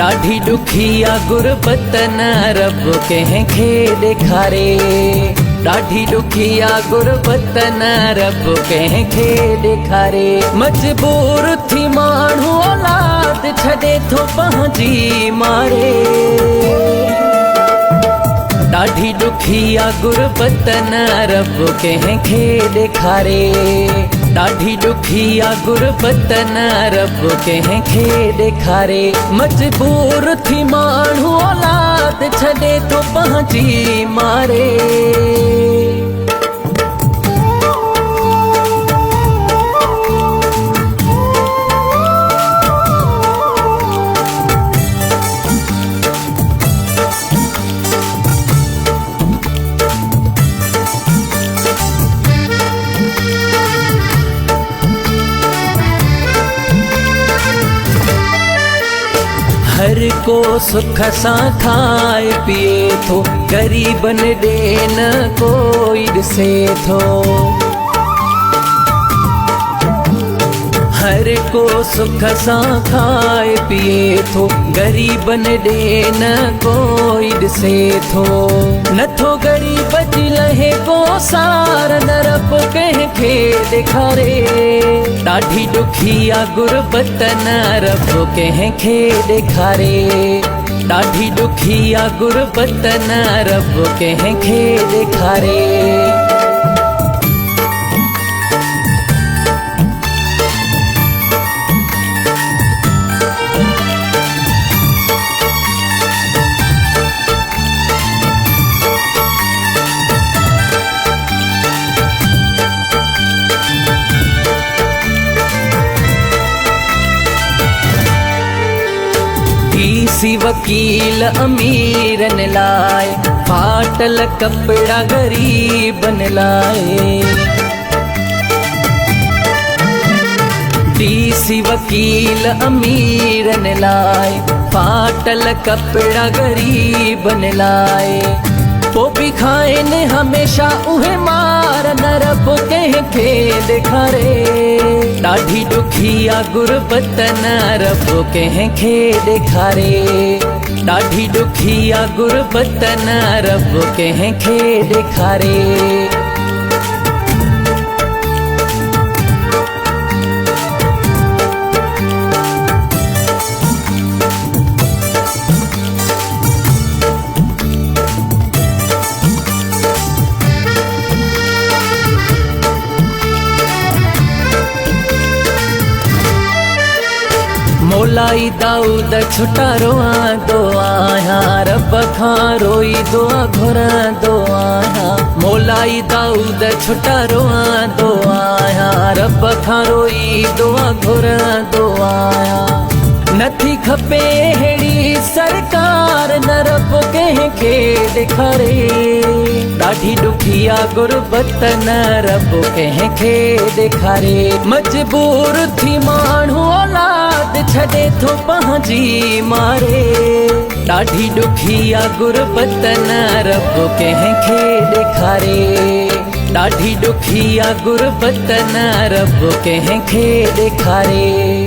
ॾाढी ॾुखिया गुरबत न रब कंहिंखे ॾेखारे। ॾाढी ॾुखिया गुरबत न रब कंहिंखे ॾेखारे। मजबूर थी माण्हू औलाद छॾे थो पंहिंजी मारे। ॾाढी ॾुखिया गुरबत न रब कंहिंखे ॾेखारे। ॾाढी ॾुखिया गुरबत न रब कंहिंखे ॾेखारे। मजबूर थी माण्हू औलाद छॾे थो पंहिंजी मारे। हर को सुख सां खाए पिए थो, ग़रीबन ॾे न कोई ॾिसे थो। हर को सुख सां खाए पिए थो, ग़रीबन ॾे न कोई ॾिसे थो। नथो ग़रीब जी लहे को सार न रब कंहिंखे ॾेखारे। ॾाढी ॾुखिया गुरबत न रब कंहिंखे ॾेखारे। ॾाढी ॾुखिया गुरबत न रब कंहिंखे ॾेखारे। डीसी वकील अमीरन लाए, फाटल कपड़ा गरीबन लाए। डीसी वकील अमीरन लाए, फाटल कपड़ा गरीबन लाए। पो भी खाइनि हमेशा उहे मार न रब कंहिंखे ॾेखारे। ॾाढी ॾुखिया गुरबत न रब कंहिंखे ॾेखारे। ॾाढी ॾुखिया गुरबत न रब कंहिंखे ॾेखारे। मौलाई दाऊद छुटारो आंदो आहियां, रब खां रोई दुआ घुरंदो आहियां। मौलाई दाऊद छुटारो आंदो आहियां, रब खां रोई दुआ घुरंदो आहियां। नथी खपे अहिड़ी सरकार न रब कंहिंखे ॾेखारे। ॾाढी ॾुखिया गुरबत न रब कंहिंखे ॾेखारे। मजबूर थी माण्हू औलाद छॾे थो पंहिंजी मारे। ॾाढी ॾुखिया गुरबत न रब कंहिंखे ॾेखारे। ॾाढी ॾुखिया गुरबत न रब कंहिंखे ॾेखारे।